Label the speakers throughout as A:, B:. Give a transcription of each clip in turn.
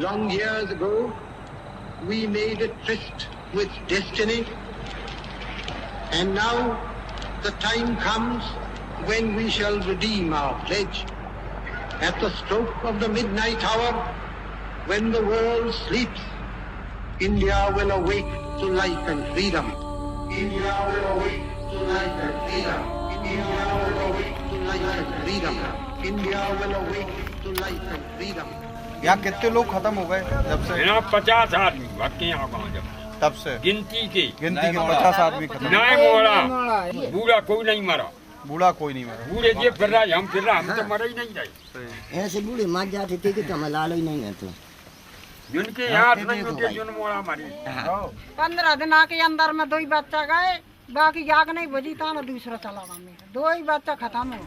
A: Long years ago, we made a tryst with destiny, and now the time comes when we shall redeem our pledge. At the stroke of the midnight hour, when the world sleeps, India will awake to life and freedom. India will awake to life and freedom. India will awake to life and freedom. India will awake to life and freedom.
B: यहाँ कितने लोग खत्म हो गए जब से?
C: यहाँ 50 आदमी भटके यहाँ कहाँ जब
B: तब से
C: गिनती के
B: 50 आदमी खत्म।
C: नहीं मोड़ा बूढ़ा कोई नहीं मरा।
B: बूढ़ा कोई नहीं मरा।
C: बूढ़े ये फिर रहा हम फिर रहा हम तो मरे ही नहीं रहे।
D: ऐसे बूढ़े मर जाते थे कि तो लालो ही नहीं है तो
C: जिनके हाथ नहीं होते जिन मोड़ा मरी।
E: 15 दिन के अंदर में 2 ही बच्चा गए, बाकी आग नहीं बुझी था ना दूसरा चला मेरा 2 ही बच्चा खत्म हो।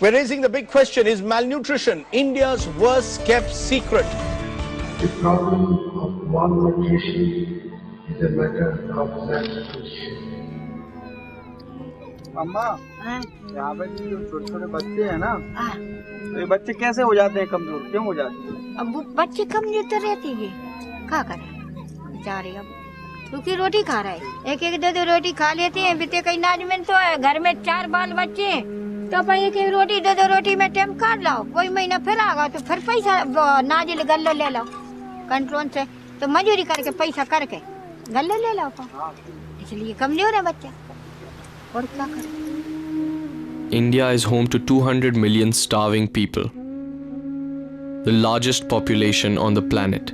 F: We're raising the big question, is malnutrition India's worst kept secret?
G: The problem of malnutrition is a matter of malnutrition.
B: अम्मा, यहाँ पे जो छोटे-छोटे बच्चे हैं ना, तो ये बच्चे कैसे हो जाते हैं कमजोर? क्यों हो जाते हैं?
H: अब बच्चे कमजोर तो रहते हैं, क्या करें बेचारे अब सूखी रोटी खा रहे हैं, एक-एक 2-2 रोटी खा लेते हैं, बीते कई नाज में तो है, घर में 4 बाल बच्चे तो अपन एक-एक रोटी 2-2 रोटी में टाइम काट लाओ, कोई महीना फिर आगा तो फिर पैसा नाजिल गल्ले ले लो कंट्रोल से, तो मजूरी करके पैसा करके गल्ले ले लो, इसलिए कमजोर है बच्चा और क्या करें।
I: India is home to 200 million starving people, the largest population on the planet.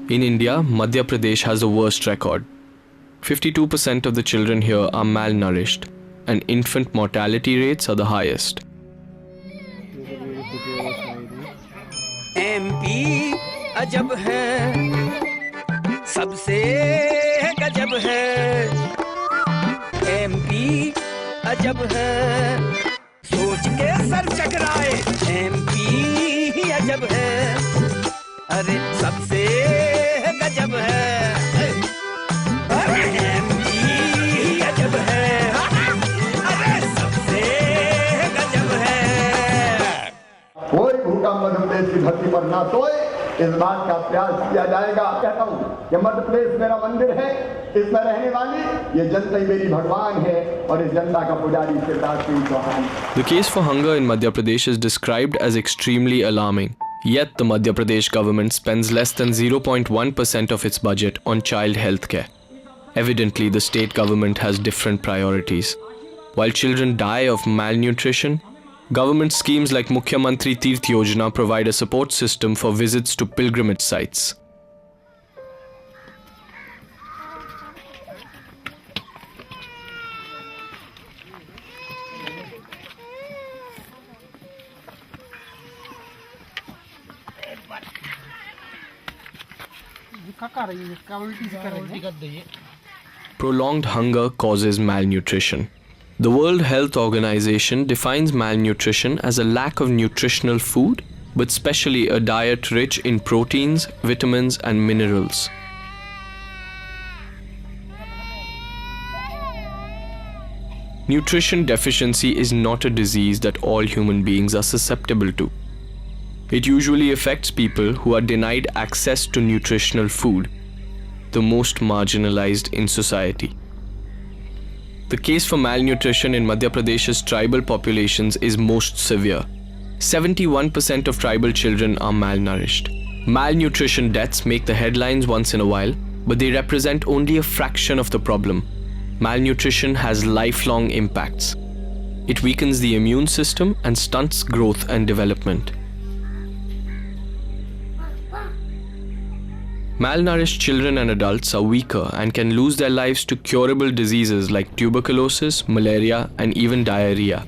I: In India, Madhya Pradesh has the worst record. 52% of the children here are malnourished, and infant mortality rates are the highest.
J: MP अजब है, सबसे गजब है, MP अजब है, सोच के sir चकराए, MP अजब है, अरे सबसे गजब है, अरे MP अजब है, अरे सबसे गजब है।
G: कोई भूखा मध्य प्रदेश की धरती पर ना सोए, इस बात का प्रयास किया जाएगा। कहता हूँ कि मध्य प्रदेश मेरा मंदिर है, इसमें रहने वाली ये जनता ही मेरी भगवान है और इस जनता का पुजारी Shivraj Singh Chauhan.
I: The case for hunger in Madhya Pradesh is described as extremely alarming. Yet the Madhya Pradesh government spends less than 0.1% of its budget on child health care. Evidently, the state government has different priorities. While children die of malnutrition, government schemes like Mukhyamantri Tirth Yojana provide a support system for visits to pilgrimage sites. Prolonged hunger causes malnutrition. The World Health Organization defines malnutrition as a lack of nutritional food, but especially a diet rich in proteins, vitamins, and minerals. Nutrition deficiency is not a disease that all human beings are susceptible to. It usually affects people who are denied access to nutritional food, the most marginalized in society. The case for malnutrition in Madhya Pradesh's tribal populations is most severe. 71% of tribal children are malnourished. Malnutrition deaths make the headlines once in a while, but they represent only a fraction of the problem. Malnutrition has lifelong impacts. It weakens the immune system and stunts growth and development. Malnourished children and adults are weaker and can lose their lives to curable diseases like tuberculosis, malaria, and even diarrhea.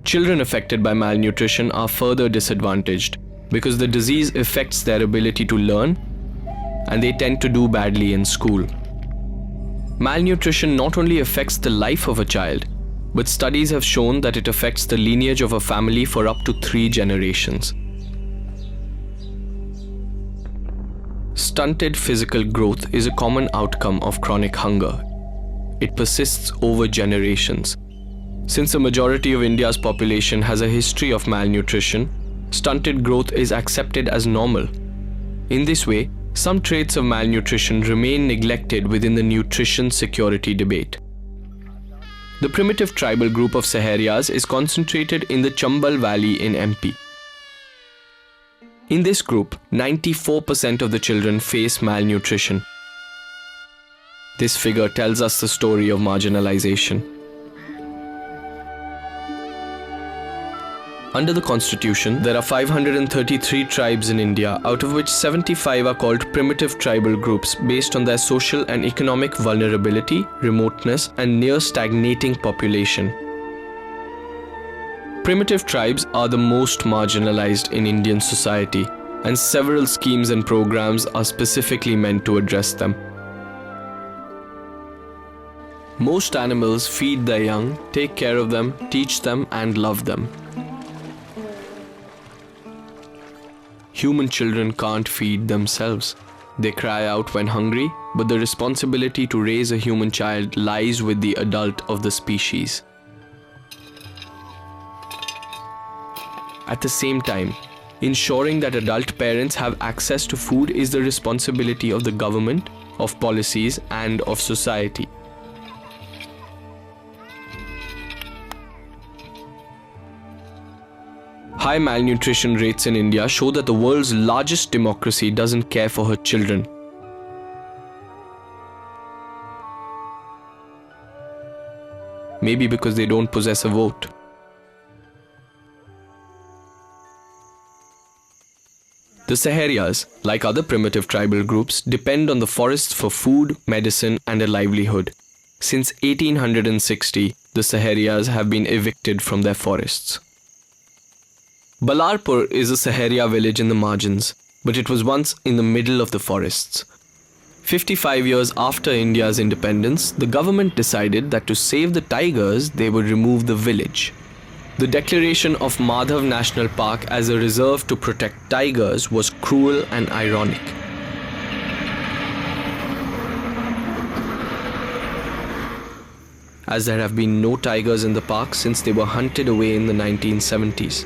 I: Children affected by malnutrition are further disadvantaged because the disease affects their ability to learn and they tend to do badly in school. Malnutrition not only affects the life of a child, but studies have shown that it affects the lineage of a family for up to 3 generations. Stunted physical growth is a common outcome of chronic hunger. It persists over generations. Since a majority of India's population has a history of malnutrition, stunted growth is accepted as normal. In this way, some traits of malnutrition remain neglected within the nutrition security debate. The primitive tribal group of Saharias is concentrated in the Chambal Valley in MP. In this group, 94% of the children face malnutrition. This figure tells us the story of marginalization. Under the constitution, there are 533 tribes in India, out of which 75 are called primitive tribal groups based on their social and economic vulnerability, remoteness, and near stagnating population. Primitive tribes are the most marginalized in Indian society, and several schemes and programs are specifically meant to address them. Most animals feed their young, take care of them, teach them, and love them. Human children can't feed themselves. They cry out when hungry, but the responsibility to raise a human child lies with the adult of the species. At the same time, ensuring that adult parents have access to food is the responsibility of the government, of policies, and of society. High malnutrition rates in India show that the world's largest democracy doesn't care for her children. Maybe because they don't possess a vote. The Saharias, like other primitive tribal groups, depend on the forests for food, medicine, and a livelihood. Since 1860, the Saharias have been evicted from their forests. Balarpur is a Saharia village in the margins, but it was once in the middle of the forests. 55 years after India's independence, the government decided that to save the tigers, they would remove the village. The declaration of Madhav National Park as a reserve to protect tigers was cruel and ironic. As there have been no tigers in the park since they were hunted away in the 1970s.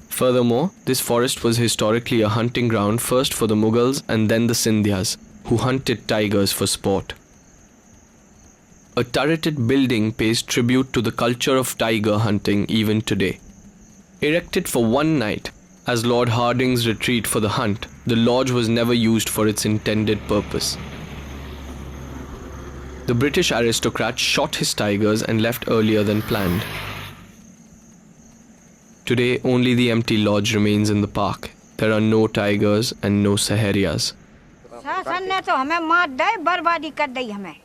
I: Furthermore, this forest was historically a hunting ground first for the Mughals and then the Sindhyas, who hunted tigers for sport. A turreted building pays tribute to the culture of tiger hunting even today. Erected for one night, as Lord Hardinge's retreat for the hunt, the lodge was never used for its intended purpose. The British aristocrat shot his tigers and left earlier than planned. Today, only the empty lodge remains in the park. There are no tigers and no Saharias.
H: शासन ने तो हमें मार दे बर्बादी कर दी हमें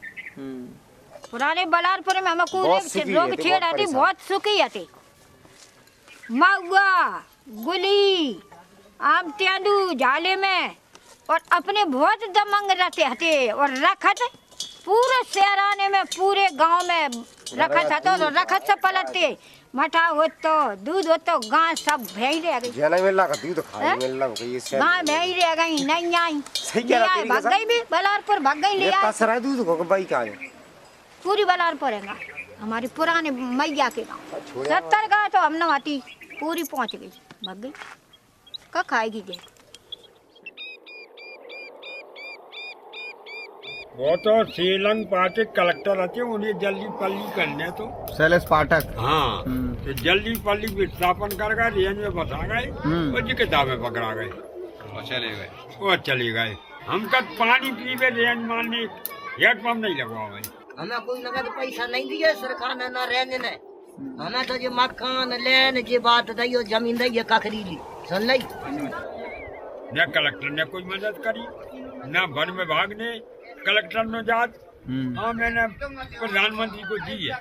H: पुराने बलारपुर में हमें कोई लोग छेड़ आती बहुत सुखी आती महुआ गुली आम तेंदू झाले में और अपने बहुत दमंग रहते हते और रखत पूरे शहराने में पूरे गांव में रखत हतो तो रखत से पलटते मठा हो तो दूध हो तो गां सब भेज रह गई
K: जाना मिलना का दूध खाने मिलना का ये से
H: गां भेज रह गई नहीं आई सही कह रहा भाग गई भी बलारपुर भाग गई ले आ
K: कसरा दूध को भाई का
H: पूरी बलारपुर है हमारी पुराने मैया के गांव 70 का तो हम न आती पूरी पहुंच गई भाग गई का खाएगी जे
C: वो तो श्रीलंग पार्टी कलेक्टर आते उन्हें जल्दी पल्ली करने तो
B: शैलेश पाठक
C: हाँ तो जल्दी पल्ली विस्थापन कर गए रेंज में बसा गए और जी किताबें पकड़ा गए वो चले गए हम कद पानी पीवे रेंज मारने एक पंप नहीं लगवा गए
D: हमें कोई नगद पैसा नहीं दिए सरकार ने ना रेंज ने हमें तो जो मकान लेन जी बात दी जमीन दी कखरी ली सुन ली
C: न कलेक्टर ने कोई मदद करी न वन विभाग ने कलेक्टर ने जात हाँ मैंने प्रधानमंत्री को दी है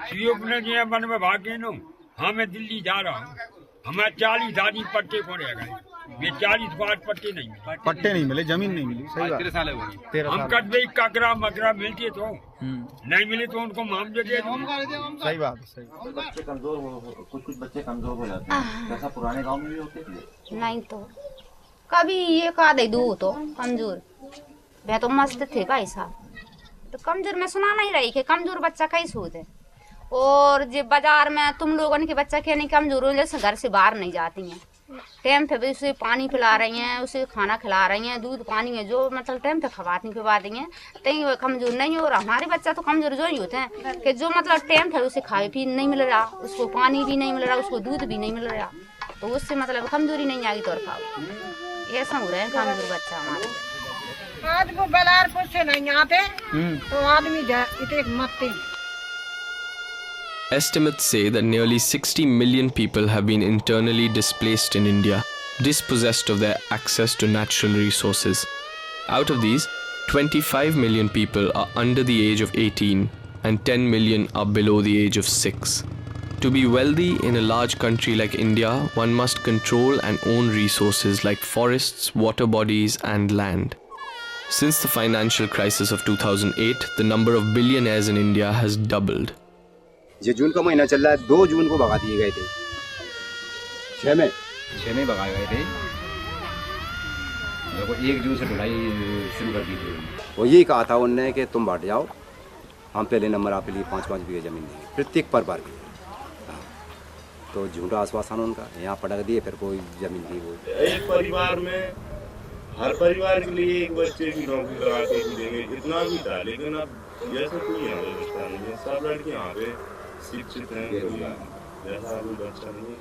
C: सीओ ने दिया वन विभाग के नो हाँ मैं दिल्ली जा रहा हूँ हमें 40 आदमी पट्टे को रह गए ये 40 बार पट्टे नहीं मिले जमीन नहीं मिली सही बात हम कट भाई काकरा मकरा मिलते तो नहीं मिले तो उनको मामले दे
B: सही बात सही
L: बच्चे कमजोर कुछ बच्चे कमजोर हो जाते हैं जैसा पुराने गांव में भी होते थे
M: नहीं तो कभी ये का दे दो तो कमजोर वह तो मस्त थे का ऐसा तो कमजोर में सुना नहीं रही कि कमजोर बच्चा कैसे होते और जो बाजार में तुम लोगों के बच्चा के नहीं कमजोर हो, जैसे घर से बाहर नहीं जाती हैं, टाइम पे उसे पानी पिला रही हैं, उसे खाना खिला रही हैं, दूध पानी में जो मतलब टाइम पे खवाती पिवा दी हैं, तभी वो कमजोर नहीं हो रहा। हमारे बच्चा तो कमजोर जो ही होते हैं कि जो मतलब टाइम पे उसे खाए पी नहीं मिल रहा, उसको पानी भी नहीं मिल रहा, उसको दूध भी नहीं मिल रहा, तो उससे मतलब कमजोरी नहीं आएगी तौर खाओ। ऐसा हो रहा है कमजोर बच्चा हमारे।
E: आज वो बलारपुर से नहीं आते तो आदमी इतने मरते।
I: Estimates say that nearly 60 million people have been internally displaced in India, dispossessed of their access to natural resources. Out of these, 25 million people are under the age of 18 and 10 million are below the age of 6. To be wealthy in a large country like India, one must control and own resources like forests, water bodies and land. Since the financial crisis of 2008, the number of billionaires in India has doubled.
K: ये जून का महीना चल रहा है, 2 जून को भगा दिए गए थे, 6 में भगाए गए थे। देखो 1 जून से ढुलाई शुरू कर दी थी। वो यही कहा था उनने कि तुम बांट जाओ, हम पहले नंबर आपके लिए 5-5 बीघे जमीन देंगे प्रत्येक पर की। तो झूठा आश्वासन उनका, यहाँ पटक दिए, फिर कोई जमीन दी। वो
N: एक परिवार में हर परिवार के लिए एक बच्चे की नौकरी करा के देंगे, इतना भी था, लेकिन अब जैसे कोई यहाँ व्यवस्था नहीं है। सब लड़के यहाँ पे शिक्षित हैं, जैसा कोई बच्चा नहीं है।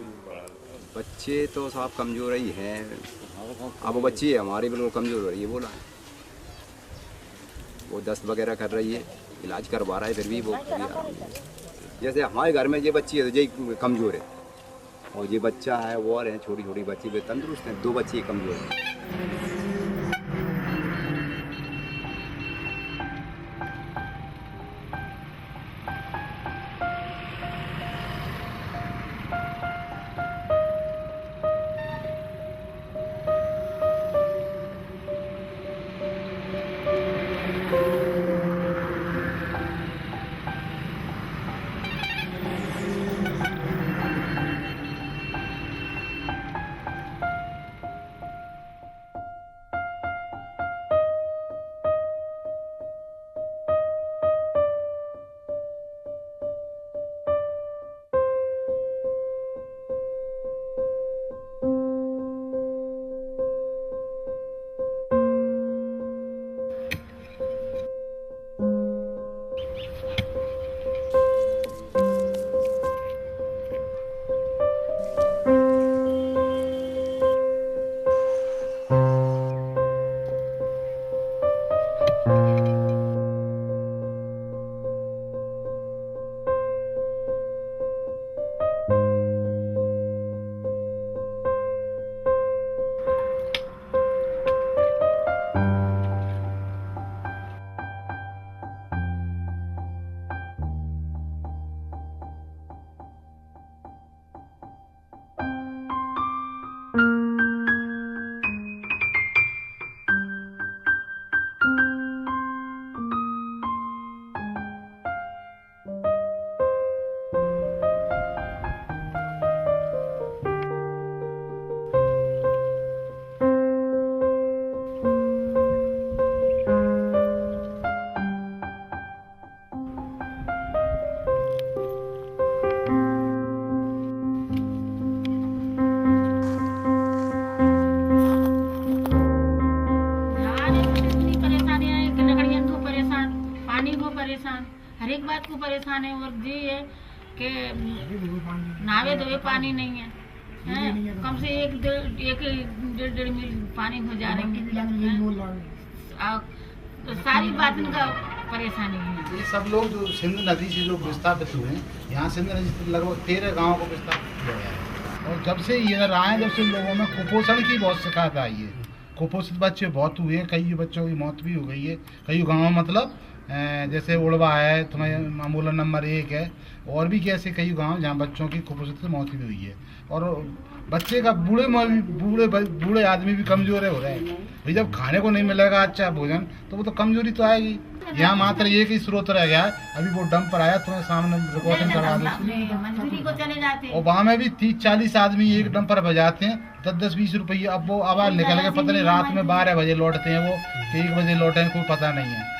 K: बच्चे तो साहब कमजोर ही हैं। अब वो बच्ची है हमारी बिल्कुल कमजोर हो रही है, बोला वो दस्त वगैरह कर रही है, इलाज करवा रहा है, फिर भी वो जैसे हमारे घर में ये बच्ची है तो ये कमजोर है, और ये बच्चा है वो और है छोटी छोटी बच्ची वे तंदुरुस्त हैं, 2 बच्चे कमजोर हैं।
O: हर एक बात को परेशान है। और ये है कि नावे धोए पानी नहीं है, कम से 1-1.5 मील पानी हो जा रहे हैं, तो सारी बात इनका परेशानी है।
P: ये सब लोग जो सिंध नदी से जो विस्थापित हुए हैं, यहाँ सिंध नदी से लगभग 13 गाँव को विस्थापित किया गया है। और जब से इधर आए, जब से लोगों में कुपोषण की बहुत शिकायत आई है, कुपोषित बच्चे बहुत हुए हैं, कई बच्चों की मौत भी हो गई है। कई गाँव मतलब जैसे उड़वा है, तुम्हें मामूला नंबर 1 है, और भी कैसे कई गांव जहां बच्चों की कुपोषित से मौत भी हुई है। और बच्चे का बूढ़े आदमी भी कमजोर हो रहे हैं भाई। जब खाने को नहीं मिलेगा अच्छा भोजन तो वो तो कमजोरी तो आएगी। यहाँ मात्र एक ही स्रोत रह गया है, अभी वो डंप पर आया, तुम्हें सामने रिकॉर्डिंग करवा दो। और वहाँ में भी 30-40 आदमी एक डंप पर बजाते हैं, 10-20 रुपये। अब वो आवाज निकल के पता नहीं रात में 12 बजे लौटते हैं, वो 1 बजे लौटे कोई पता नहीं है।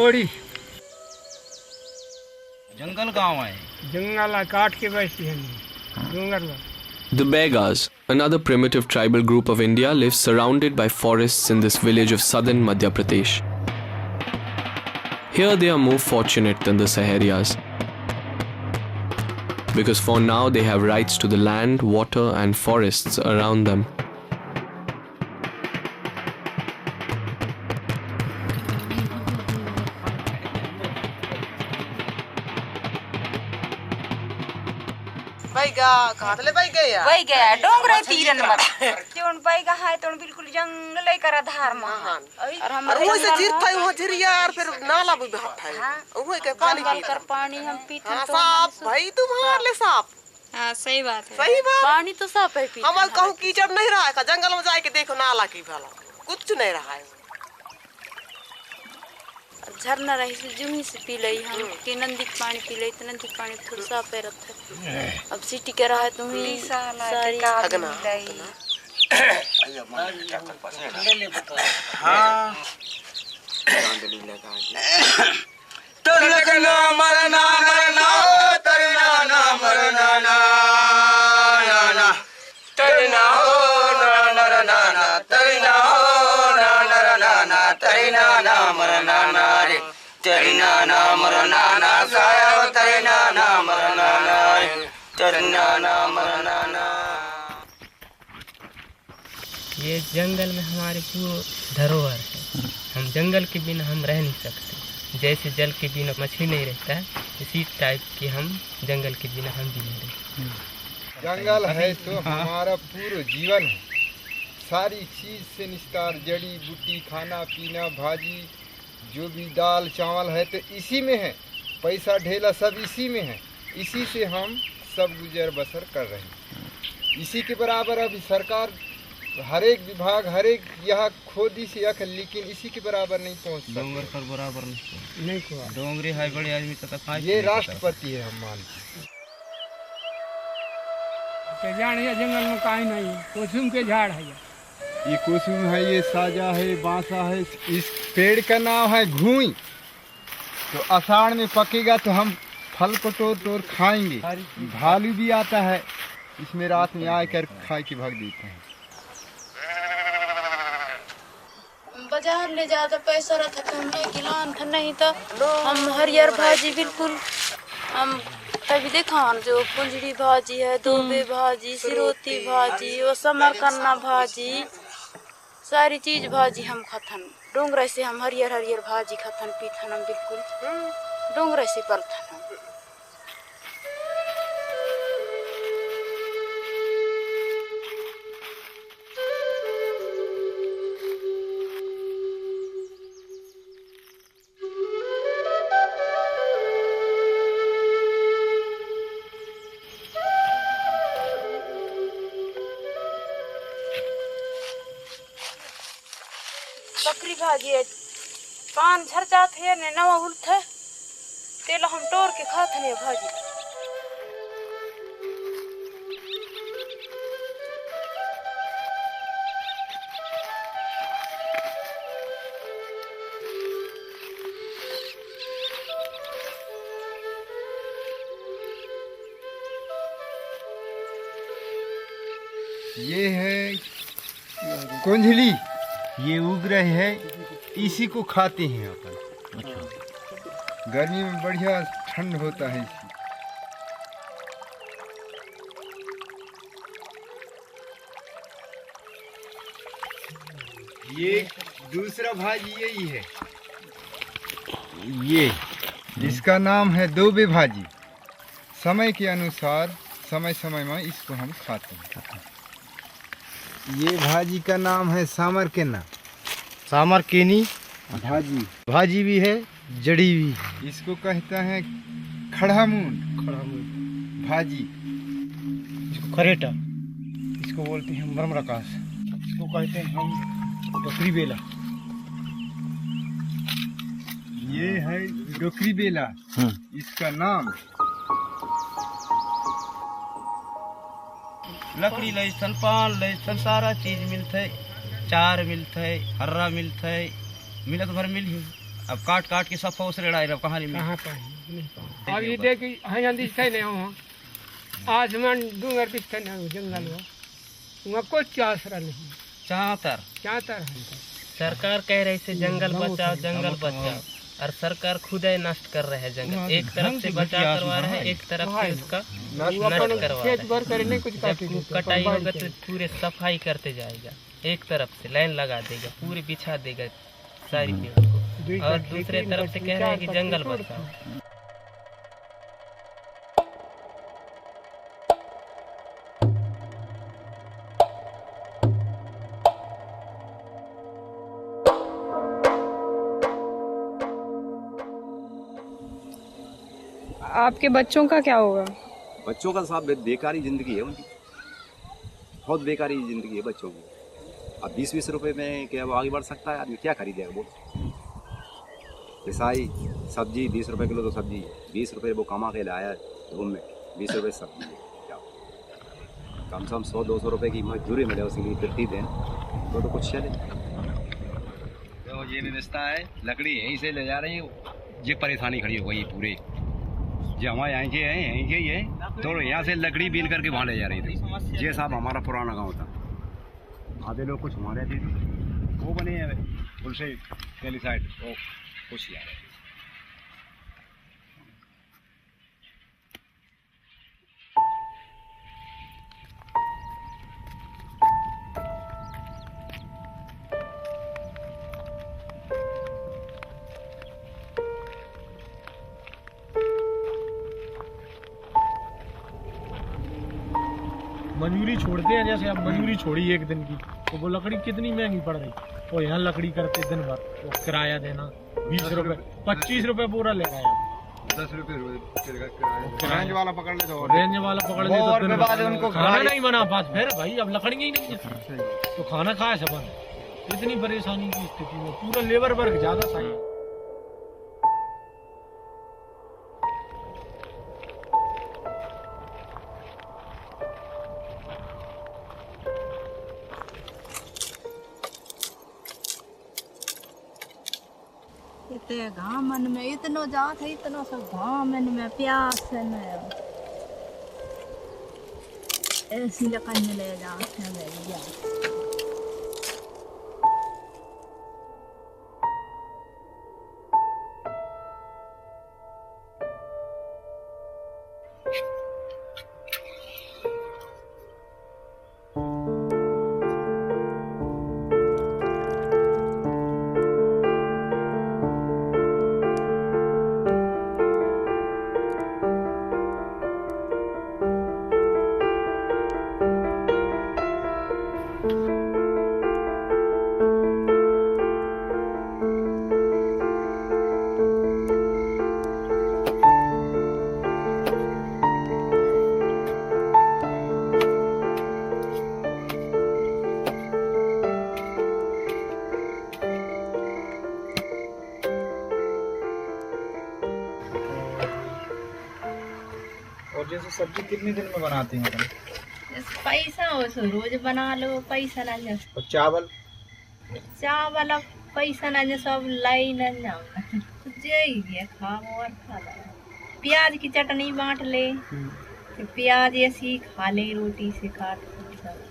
Q: कोड़ी
B: जंगल गांव है,
Q: जंगल काट के बैठती है जंगल।
I: The Begas, another primitive tribal group of India, lives surrounded by forests in this village of southern Madhya Pradesh. Here they are more fortunate than the Saharias, because for now they have rights to the land, water and forests around them.
R: वही गया डोंगरे तीरन मत zone पाएगा है तो बिल्कुल जंगल ही करा धार में और हम
S: वो से जीर था वो झरिया और फिर नाला भी बहत है वो के पानी
R: कर पानी हम पीते
S: हैं साफ भाई तुम्हारे लिए साफ।
R: हां सही बात है,
S: सही बात,
R: पानी तो साफ है पीते।
S: हमारे कहूं कीचड़ नहीं रहा है, जंगल में जाके देखो नाला की भला कुछ नहीं रहा है,
R: झरना रही से जूही से पी लई हम के नंदी के पानी पी लई तो नंदी के पानी थोड़ा साफ है रहता। अब सिटी के रहा है तुम्हें सारी
S: अगना
B: हाँ
S: चांदनी लगा
B: तो लगना मरना मरना तरना ना मरना ना ना तरना हो ना ना ना तरना हो ना ना तरना ना मरना ना रे तरना ना मरना ना साया तरना ना मरना ना रे तरना ना मरना ना।
T: ये जंगल में हमारी पूरी धरोहर है, हम जंगल के बिना हम रह नहीं सकते। जैसे जल के बिना मछली नहीं रहता है, इसी टाइप की हम जंगल के बिना हम भी नहीं रहते।
U: जंगल है तो हमारा पूरा जीवन है, सारी चीज से निस्तार, जड़ी बूटी, खाना पीना, भाजी, जो भी दाल चावल है तो इसी में है, पैसा ढेला सब इसी में है, इसी से हम सब गुजर बसर कर रहे हैं। इसी के बराबर अभी सरकार हर एक विभाग हर एक यहाँ खोदी से अख, लेकिन इसी के बराबर नहीं पहुँच सकते।
B: डोंगर पर बराबर नहीं हुआ, डोंगरी है बड़े आदमी तक
U: ये राष्ट्रपति है हम मानते
Q: हैं। जाने जंगल में कहीं नहीं है, कुसुम के झाड़ है,
U: ये कुसुम है, ये साजा है, बांसा है। इस पेड़ का नाम है घूई, तो आषाढ़ में पकेगा तो हम फल को तोड़ तोड़ खाएंगे। भालू भी आता है, इसमें रात में आकर खा के भाग देते हैं।
R: बाजार ले जाता पैसा रहता तो हमें गिलान था, नहीं तो हम हरियर भाजी बिल्कुल हम तभी देखा जो कुंजड़ी भाजी है, दोबे भाजी, सिरोती भाजी, वो समरकन्ना भाजी, सारी चीज भाजी हम खाथन। डोंगरा से हम हरियर हरियर भाजी खाथन पीथन, हम बिल्कुल डोंगरा से पलथन। बकरी भाजी है, पान झर जाते है ने नवा उलथ है, तेला हम तोड़ के खाते हैं भाजी।
U: ये है कुंजली, ये उग रहे है, इसी को खाते हैं अपन। गर्मी में बढ़िया ठंड होता है इसी। ये दूसरा भाजी यही है, ये जिसका नाम है दोबे भाजी। समय के अनुसार समय समय में इसको हम खाते हैं। ये भाजी का नाम है सामरकेना, सामरकेनी भाजी। भाजी भी है, जड़ी भी है। इसको कहते हैं खड़ामून, खड़ामून भाजी। इसको करेटा, इसको बोलते हैं मरमराकाश, इसको कहते हैं हम डोकरी बेला। ये है डोकरी बेला, इसका नाम।
B: लकड़ी लैसन, पान लैसन, सारा चीज मिलते, चार मिलते, हर्रा मिलते, मिलत भर मिल ही।
A: अब काट काट के सब फौस रेड़ा है कहानी में
Q: कहाँ पर अब ये देखी हाँ दिखते नहीं हो आसमान डूंगर दिखते नहीं जंगल हो वहाँ कुछ आसरा नहीं
A: चाहतर
T: सरकार कह रही है जंगल बचाओ जंगल बचाओ और सरकार खुद ही नष्ट कर रहे हैं जंगल। एक तरफ से बचाव करवा रहे हैं, एक तरफ से उसका नष्ट करवा रहे हैं। जब कटाई होगा तो पूरे सफाई करते जाएगा, एक तरफ से लाइन लगा देगा, पूरी बिछा देगा सारी पेड़ को, और दूसरे तरफ से कह रहे हैं कि जंगल बचाओ।
V: आपके बच्चों का क्या होगा?
K: बच्चों का साहब बेकारी ज़िंदगी है उनकी, बहुत बेकारी ज़िंदगी है बच्चों की। अब 20-20 रुपए में क्या वो आगे बढ़ सकता है? आदमी क्या खरीदेगा वो? ईसाई सब्जी 20 रुपए किलो तो सब्जी, 20 रुपए वो कमा के लाया धूम में, 20 रुपए सब्जी है क्या? कम से कम 100-200 रुपए की मजदूरी मिले उसके लिए फिरती दें तो कुछ चले।
W: तो ये व्यवस्था है, लकड़ी यहीं से ले जा रही है, ये परेशानी खड़ी हो गई पूरे। जो हमारे यहाँ के हैं यहीं के ही है, तो यहाँ से लकड़ी बीन करके वहाँ ले जा रही थी। ये साहब हमारा पुराना गांव था, आधे लोग कुछ हमारे थे वो बने हैं पुल से पहली साइड वो कुछ यार
X: मजूरी छोड़ते हैं, जैसे अब मजूरी छोड़ी एक दिन की तो वो लकड़ी कितनी महंगी पड़ रही, और यहाँ लकड़ी करते दिन भर वो किराया देना 20 रुपए 25 रुपए पूरा ले रहा है,
U: 10 रुपए रेंज वाला पकड़ ले तो
X: रेंज वाला पकड़ ले तो दिन बाद उनको खाना नहीं बना पास, फिर भाई अब लकड़ी ही नहीं है तो खाना खाए सब। इतनी परेशानी की स्थिति में पूरा लेबर वर्ग ज्यादा सही।
Y: इतने घामन में इतनो जात है, इतनो सब घामन में प्यास में ऐसी लकन ले जाते हैं भैया।
U: जैसे सब्जी कितने दिन में बनाती हैं?
Y: पैसा हो तो रोज बना लो, पैसा ना जो
U: और चावल
Y: चावल अब पैसा ना जो सब लाई ना जाओ जे खाओ और खा लो। प्याज की चटनी बांट ले तो प्याज ऐसी खा ले रोटी से काट सब,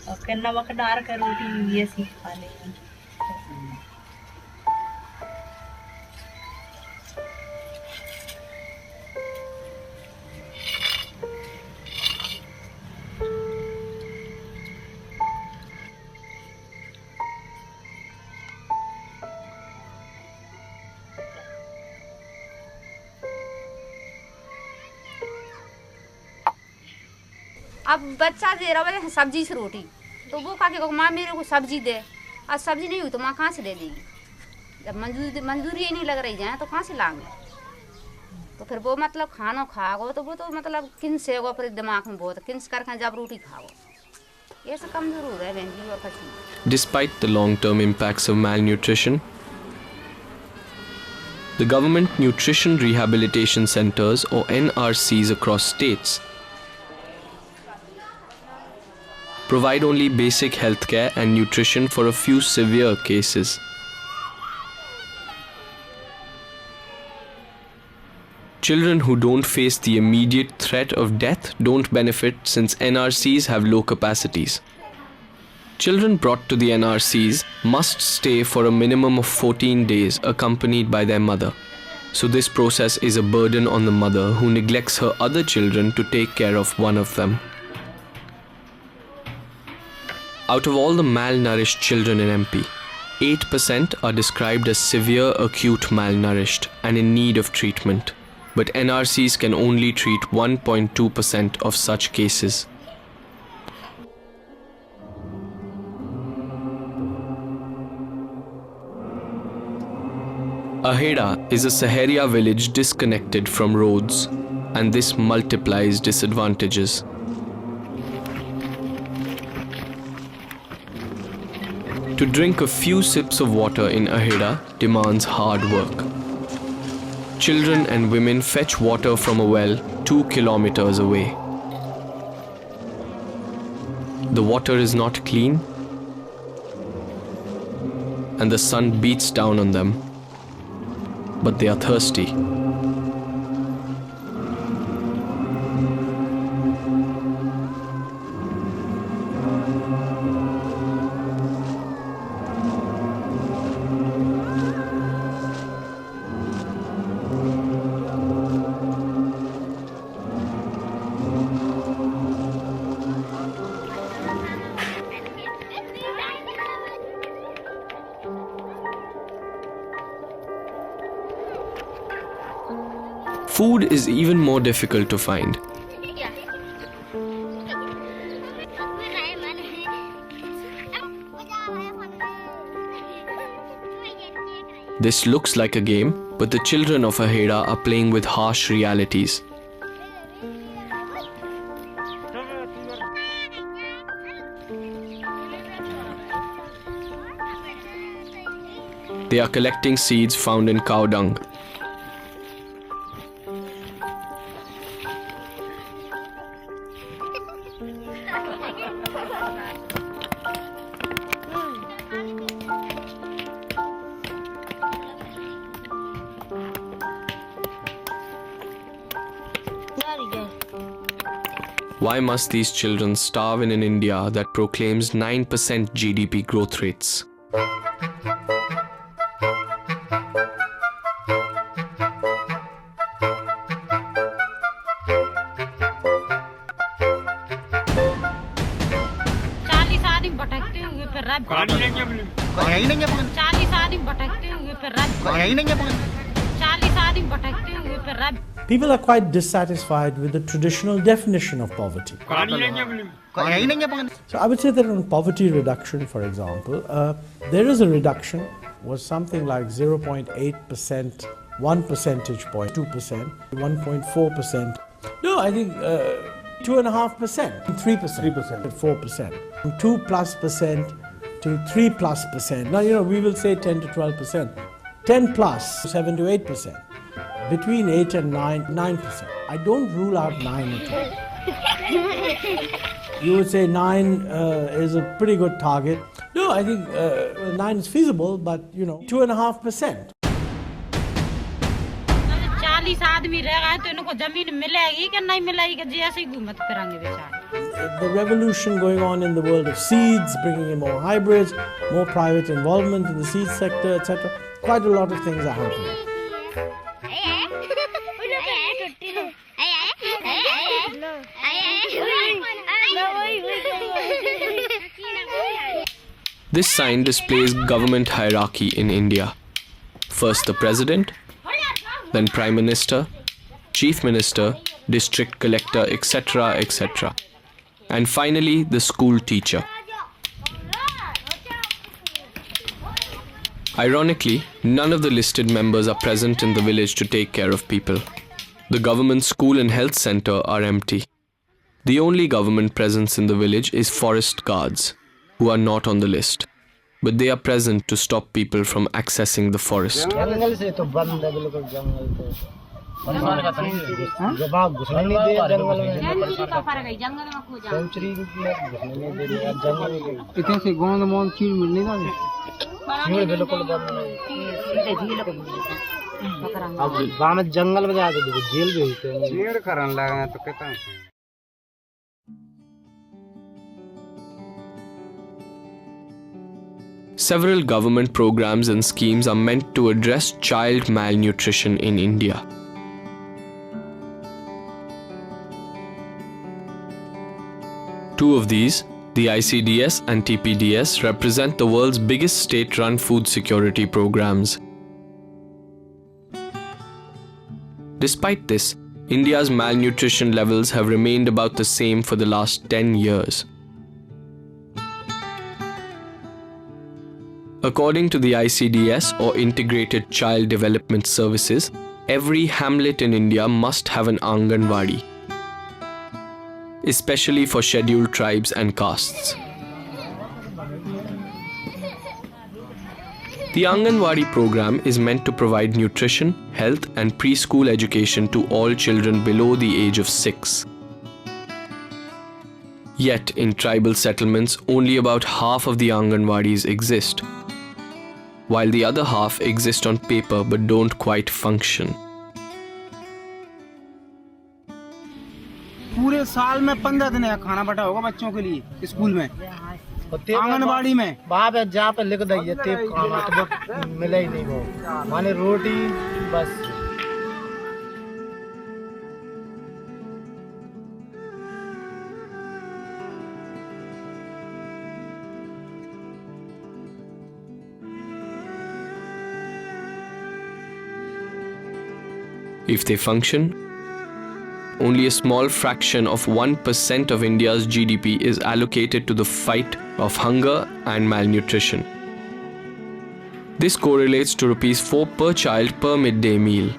Y: और फिर नमक डाल कर रोटी ऐसी खा ले।
M: अब बच्चा दे रहा है सब्जी से रोटी, तो वो खा के माँ मेरे को सब्जी दे, आज सब्जी नहीं हुई तो माँ कहाँ से दे देगी? जब मंजूरी ही नहीं लग रही जाए तो कहाँ से लाएंगे? तो फिर वो मतलब खाना खाओ तो वो तो मतलब किन से होगा, फिर दिमाग में बहुत किन करके जब रोटी खाओ, ये सब कम जरूर है बहन जी और कुछ नहीं।
I: Despite the long-term impacts of malnutrition, the Government Nutrition Rehabilitation Centers or NRCs across states provide only basic healthcare and nutrition for a few severe cases. Children who don't face the immediate threat of death don't benefit since NRCs have low capacities. Children brought to the NRCs must stay for a minimum of 14 days accompanied by their mother. So this process is a burden on the mother who neglects her other children to take care of one of them. Out of all the malnourished children in MP, 8% are described as severe acute malnourished and in need of treatment, but NRCs can only treat 1.2% of such cases. Aheda is a Saharia village disconnected from roads, and this multiplies disadvantages. To drink a few sips of water in Aheda demands hard work. Children and women fetch water from a well 2 kilometers away. The water is not clean, and the sun beats down on them, but they are thirsty. Food is even more difficult to find. This looks like a game, but the children of Aheda are playing with harsh realities. They are collecting seeds found in cow dung. Why must these children starve in an India that proclaims 9% GDP growth rates?
D: People are quite dissatisfied with the traditional definition of poverty. So I would say that on poverty reduction, for example, there is a reduction, was something like 0.8%, 1 percentage point, 2%, 1.4%. No, I think 2.5%, 3%, 4%, from 2+% to 3+%. Now, we will say 10 to 12%. 10 plus, 7 to 8%. Between 8 and 9%. I don't rule out 9 at all. You would say 9 is a pretty good target. No, I think 9 is feasible, but 2.5%.
O: 40 आदमी रह गए तो इनको जमीन मिलेगी कि नहीं मिलेगी जी ऐसे ही घूमत फिरेंगे बेचारे.
D: The revolution going on in the world of seeds, bringing in more hybrids, more private involvement in the seed sector, etc. Quite a lot of things are happening.
I: This sign displays government hierarchy in India. First the president, then prime minister, chief minister, district collector, etc., etc. And finally the school teacher. Ironically, none of the listed members are present in the village to take care of people. The government school and health center are empty. The only government presence in the village is forest guards, who are not on the list, but they are present to stop people from accessing the forest.
F: जंगल से तो बंद है बिल्कुल जंगल तो जब आप घुसने नहीं दे जंगल में सेंचुरी में घुसने नहीं दे रही जंगल में इतने से गोंद मोंद चीड़ मिलने ना चीड़ बिल्कुल बंद है अब वहाँ में जंगल में जाके देखो जेल भी होते हैं
U: जेल करने लगे तो कहता
I: Several government programs and schemes are meant to address child malnutrition in India. Two of these, the ICDS and TPDS, represent the world's biggest state-run food security programs. Despite this, India's malnutrition levels have remained about the same for the last 10 years. According to the ICDS, or Integrated Child Development Services, every hamlet in India must have an Anganwadi, especially for scheduled tribes and castes. The Anganwadi program is meant to provide nutrition, health and preschool education to all children below the age of 6. Yet, in tribal settlements, only about half of the Anganwadis exist, while the other half exist on paper but don't quite function.
F: पूरे साल में 15 दिन का खाना बटा होगा बच्चों के लिए स्कूल में आंगनबाड़ी में वहाँ पे जहाँ पे लिख दीजिए तेब खाना तो मिला ही नहीं वो माने रोटी बस
I: If they function, only a small fraction of 1% of India's GDP is allocated to the fight of hunger and malnutrition. This correlates to ₹4 per child per midday meal.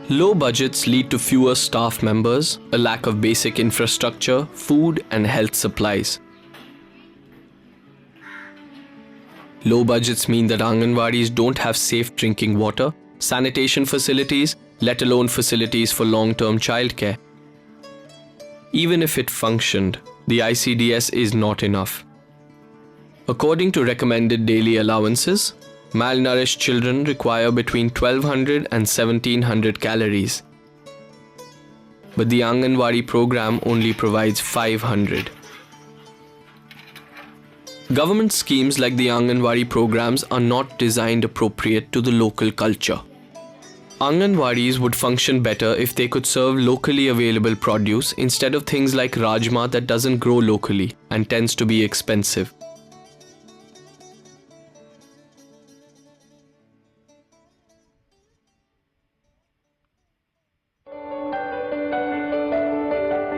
I: Low budgets lead to fewer staff members, a lack of basic infrastructure, food and health supplies. Low budgets mean that Anganwadis don't have safe drinking water, sanitation facilities, let alone facilities for long-term childcare. Even if it functioned, the ICDS is not enough. According to recommended daily allowances, malnourished children require between 1200 and 1700 calories. But the Anganwadi program only provides 500. Government schemes like the Anganwadi programs are not designed appropriate to the local culture. Anganwadis would function better if they could serve locally available produce instead of things like rajma that doesn't grow locally and tends to be expensive.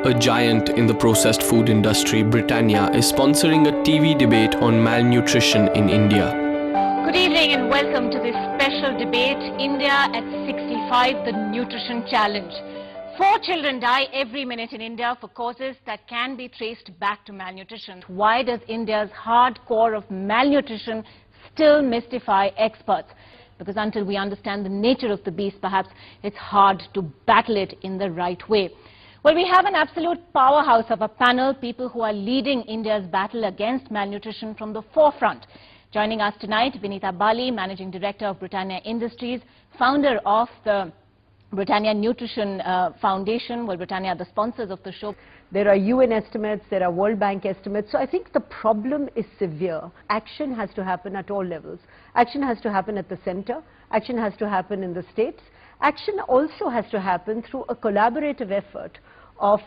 I: A giant in the processed food industry, Britannia, is sponsoring a TV debate on malnutrition in India.
C: Good evening and welcome to this special debate, India at 65, the Nutrition Challenge. 4 children die every minute in India for causes that can be traced back to malnutrition. Why does India's hard core of malnutrition still mystify experts? Because until we understand the nature of the beast, perhaps it's hard to battle it in the right way. Well, we have an absolute powerhouse of a panel, people who are leading India's battle against malnutrition from the forefront. Joining us tonight, Vinita Bali, Managing Director of Britannia Industries, founder of the Britannia Nutrition Foundation. Well, Britannia are the sponsors of the show.
G: There are UN estimates, there are World Bank estimates. So I think the problem is severe. Action has to happen at all levels. Action has to happen at the center. Action has to happen in the states. Action also has to happen through a collaborative effort of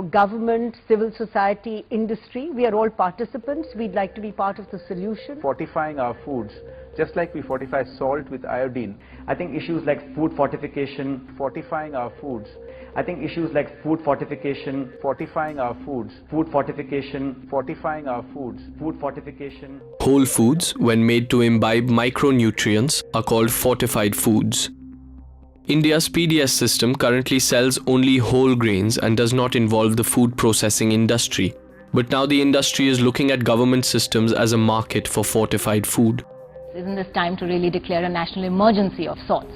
G: government, civil society, industry. We are all participants. We'd like to be part of the solution.
H: Fortifying our foods, just like we fortify salt with iodine. I think issues like food fortification, fortifying our foods. I think issues like food fortification, fortifying our foods, food fortification, fortifying our foods, food fortification.
I: Whole foods, when made to imbibe micronutrients, are called fortified foods. India's PDS system currently sells only whole grains and does not involve the food processing industry. But now the industry is looking at government systems as a market for fortified food.
C: Isn't this time to really declare a national emergency of sorts?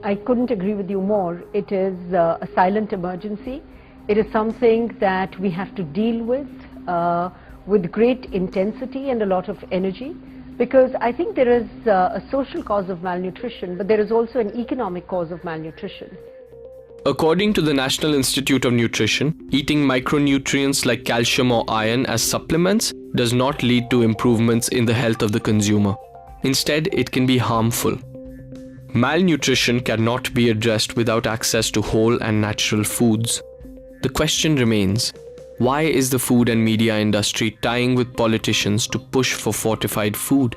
G: I couldn't agree with you more. It is a silent emergency. It is something that we have to deal with great intensity and a lot of energy. Because I think there is a social cause of malnutrition, but there is also an economic cause of malnutrition.
I: According to the National Institute of Nutrition, eating micronutrients like calcium or iron as supplements does not lead to improvements in the health of the consumer. Instead, it can be harmful. Malnutrition cannot be addressed without access to whole and natural foods. The question remains, why is the food and media industry tying with politicians to push for fortified food?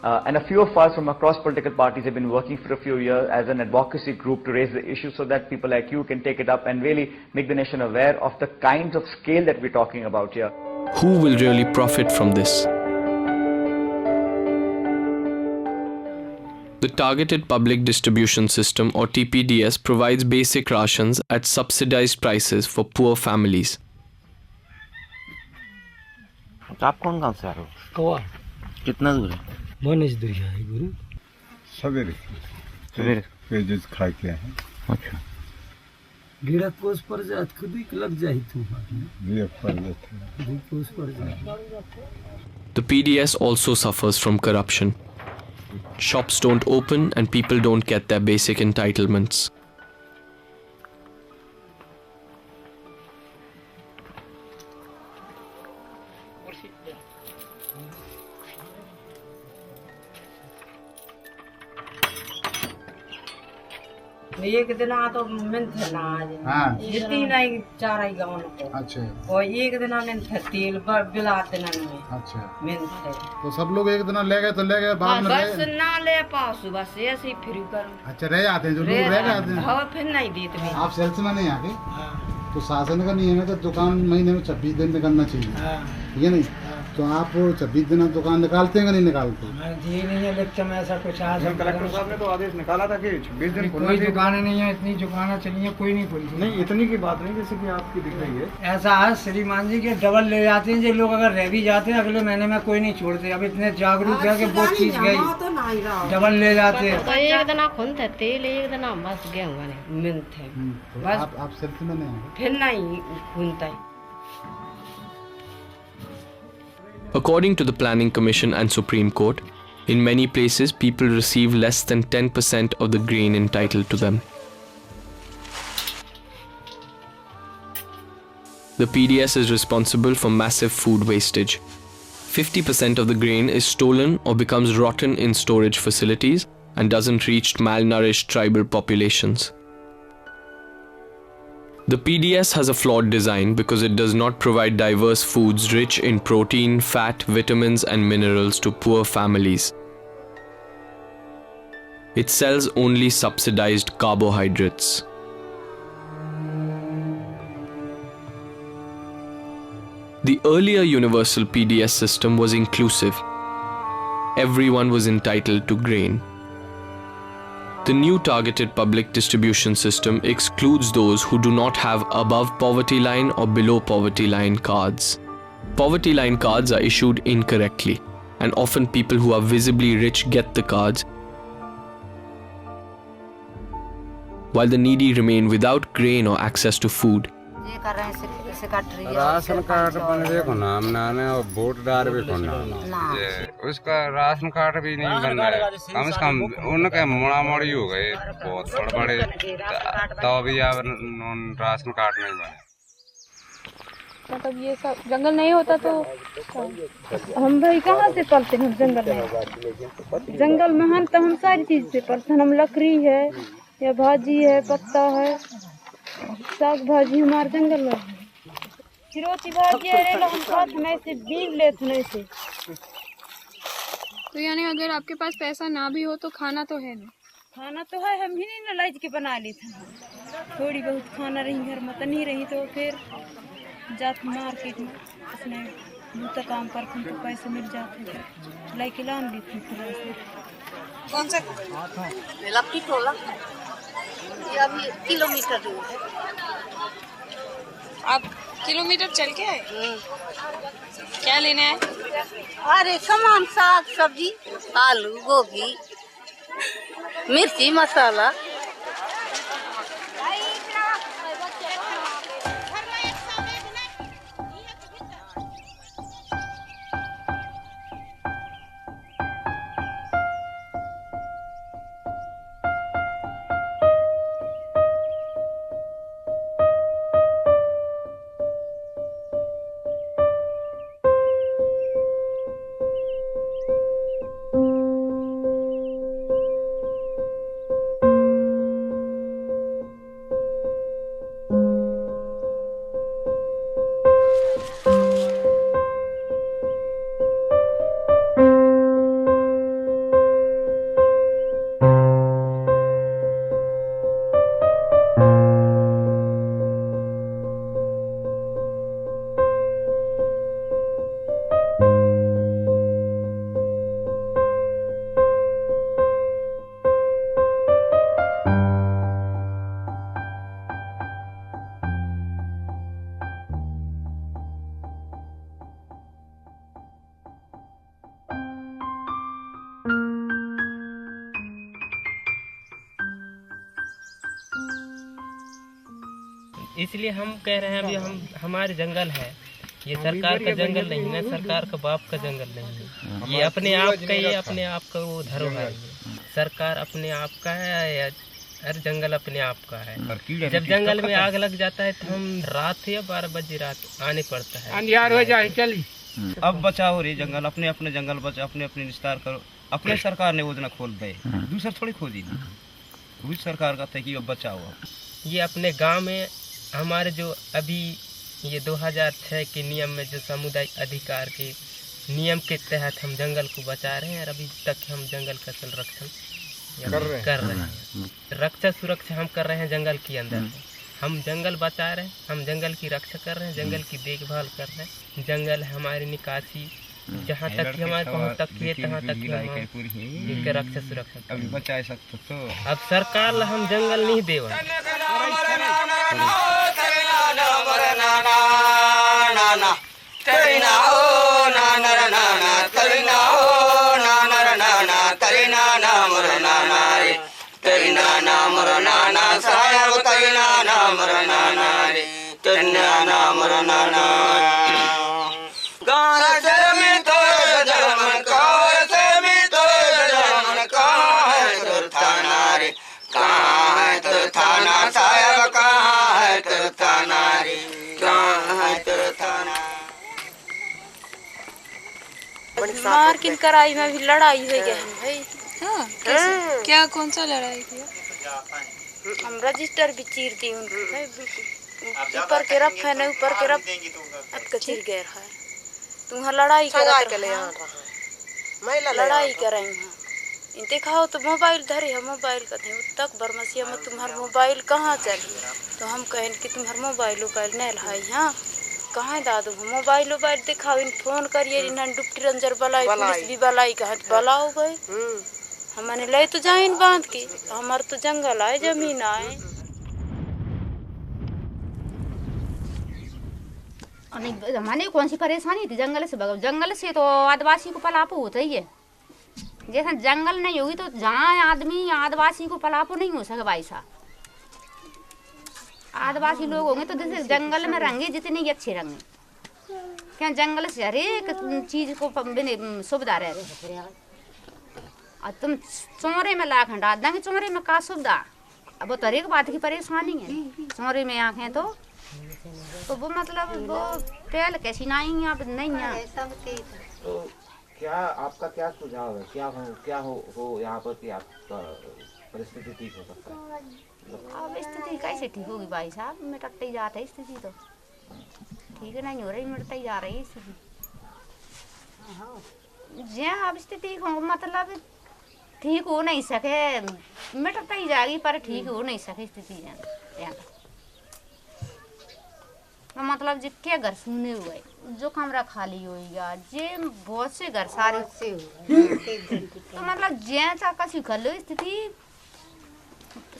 H: And a few of us from across political parties have been working for a few years as an advocacy group to raise the issue so that people like you can take it up and really make the nation aware of the kinds of scale that we're talking about here.
I: Who will really profit from this? The Targeted Public Distribution System or TPDS provides basic rations at subsidized prices for poor families.
F: आप कौन से आ रहे हो?
U: गोवा।
F: कितना दूर है?
U: मनीष दूर है गुरु। सवेरे। पेज खा के हैं। अच्छा। गिरा कोस पर जात खुद ही लग जाए तू। गिरा पर जात। गिरा कोस पर जात।
I: The PDS also suffers from corruption. Shops don't open and people don't get their basic entitlements.
E: एक दिन तो मन थे ना आज जितनी नहीं चार आई गाँव को
U: अच्छा
E: और एक दिन मन थे तेल बिलाते ना में
U: अच्छा
E: मन थे
U: तो सब लोग एक दिन ले गए तो ले गए बाद में
E: बस ना ले पास बस ऐसे ही फिर कर
U: अच्छा रह जाते हैं जो लोग रह जाते हैं
E: हाँ फिर नहीं देते भी
U: आप सेल्समैन हैं आगे तो शासन का नियम है कि दुकान महीने में 26 दिन निकलना चाहिए ठीक है नहीं तो आप 26 दिन दुकान निकालते हैं कि नहीं निकालते?
E: जी नहीं है लेक्चर में ऐसा कुछ आज
U: कलेक्टर साहब ने तो आदेश निकाला था कि 26 दिन
E: कोई दुकानें नहीं है इतनी दुकानें चली है कोई नहीं खुली
U: नहीं इतनी की बात नहीं जैसे कि आपकी दिख रही है
E: ऐसा है श्रीमान जी के डबल ले जाते हैं जो लोग अगर रह भी जाते हैं अगले महीने में कोई नहीं छोड़ते अब इतने जागरूक है कि बहुत चीज गई डबल ले जाते हैं
O: तो एक दिन खुन थे तेल एक दिन बस गेहूँ
E: मिनट है
U: बस आप सेल्समैन हैं
E: फिर नहीं खुनता है
I: According to the Planning Commission and Supreme Court, in many places people receive less than 10% of the grain entitled to them. The PDS is responsible for massive food wastage. 50% of the grain is stolen or becomes rotten in storage facilities and doesn't reach malnourished tribal populations. The PDS has a flawed design because it does not provide diverse foods rich in protein, fat, vitamins and minerals to poor families. It sells only subsidized carbohydrates. The earlier universal PDS system was inclusive. Everyone was entitled to grain. The new targeted public distribution system excludes those who do not have above poverty line or below poverty line cards. Poverty line cards are issued incorrectly, and often people who are visibly rich get the cards, while the needy remain without grain or access to food.
U: Ration card बन देखो ना हमने और वोटदार भी खोलना उसका ration card भी नहीं बन रहा है कम से कम उनके मुड़ा मोड़ी हो गए बहुत बड़े तो भी अब राशन कार्ड नहीं बने
V: मतलब ये सब जंगल नहीं होता तो हम भाई कहाँ से पलते हैं जंगल में हम सारी चीज से पलते हैं हम लकड़ी है या भाजी है पत्ता है साग भाजी हमारे जंगल में चिरोती भाजी है हम खाते नहीं से बीन लेते नहीं से तो यानी अगर आपके पास पैसा ना भी हो तो खाना तो है ना
R: खाना तो है हम ही नहीं लाइज के बना लेते थोड़ी बहुत खाना रही घर में तो नहीं रही तो फिर जाते मार्केट में उसने दूसरा काम करते तो पैसे मिल जाते लाई के लान लेती
S: कौन सा लपटी टोला ये अभी किलोमीटर दूर है
V: आप किलोमीटर चल के आए क्या लेने आए
S: अरे सामान साग सब्जी आलू गोभी मिर्ची मसाला
T: इसलिए हम कह रहे हैं अभी हमारे जंगल है, ये सरकार का जंगल नहीं है, सरकार का बाप का जंगल नहीं है, ये अपने आप का, ये अपने आप का वो धरोहर है। सरकार अपने आप का है या हर जंगल अपने आप का है। जब जंगल में आग लग जाता है तो हम रात या 12 बजे रात आने पड़ता है,
Q: अंधियार हो जाए चली।
A: अब बचाओ रे जंगल, अपने अपने जंगल बचाओ, अपने अपने निस्तार करो। अपने सरकार ने योजना खोल दे, दूसरा थोड़ी खोजी थी, वही सरकार का था कि अब बचाओ।
T: ये अपने गांव में हमारे जो अभी ये 2006 के नियम में जो सामुदायिक अधिकार के नियम के तहत हम जंगल को बचा रहे हैं और अभी तक हम जंगल का संरक्षण कर रहे हैं। रक्षा सुरक्षा हम कर रहे हैं जंगल के अंदर, हम जंगल बचा रहे हैं, हम जंगल की रक्षा कर रहे हैं, जंगल की देखभाल कर रहे हैं। जंगल हमारी निकासी जहाँ तक कि हमारे पहुँच तक है तहाँ तक हम रक्षा सुरक्षा
A: अभी बचा सकते। तो
T: अब सरकार हम जंगल नहीं देव
R: मार किन कराई में भी लड़ाई हुई है भाई। हाँ, क्या कौन सा लड़ाई किया? हम रजिस्टर भी चीर दी उनको, ऊपर के रफ है ना, ऊपर के रफ अब कचीर गए है। तुम लड़ाई कर लड़ाई कर रही हैं, इन दिखाओ तो मोबाइल धरे है, मोबाइल का थे तक बरमसिया में तुम्हारा मोबाइल कहाँ चली, तो हम कहें कि तुम्हारा मोबाइल नहीं लाई। हाँ कहाँ दादू मोबाइल दिखाओ, इन फोन करिए, इन डुप्टी रंजर बलाई, पुलिस भी बलाई, कहा बला हो गए। हमने ले तो जाए इन बांध के, हमारे तो जंगल आए, जमीन आए।
M: हमारे कौन सी परेशानी थी जंगल से? जंगल से तो आदिवासी को पलापो होता ही है। जैसे जंगल नहीं होगी तो जहाँ आदमी आदिवासी को पलापो नहीं हो सके भाई साहब। आदिवासी लोग होंगे तो जैसे जंगल में रहेंगे जितने ही अच्छे रहेंगे, क्या जंगल से हर एक चीज को सुविधा रहे। और तुम चौरे में लाख डाल देंगे, चौरे में का सुविधा? अब वो तो हर एक बात की परेशानी है। चौरे में आँखें तो वो मतलब वो पहले कैसी ना आएंगे आप नहीं है।
B: तो क्या आपका क्या सुझाव है, क्या हो यहाँ पर कि आपका परिस्थिति ठीक हो सकता है?
M: अब स्थिति कैसे ठीक होगी भाई साहब? मिटते ही जाते है स्थिति, तो ठीक नहीं हो रही, मिटते ही जा रही है स्थिति। जहाँ अब स्थिति मतलब ठीक हो नहीं सके, मिटते ही जाएगी पर ठीक हो नहीं सके स्थिति यहाँ। मतलब जिसके घर सुने हुए, जो कमरा खाली होगा, जे बहुत से घर सारे तो मतलब जैसा कसी कर लो स्थिति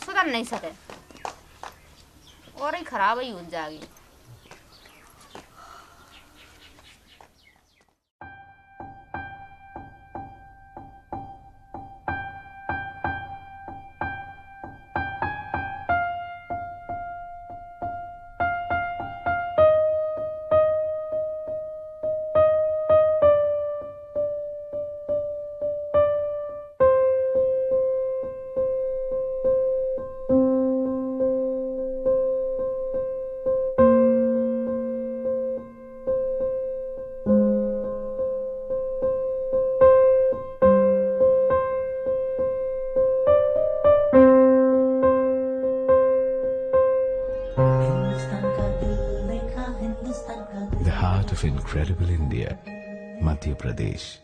M: सुधर नहीं सके और ही खराब ही हो जाएगी।
J: The heart of incredible India, Madhya Pradesh.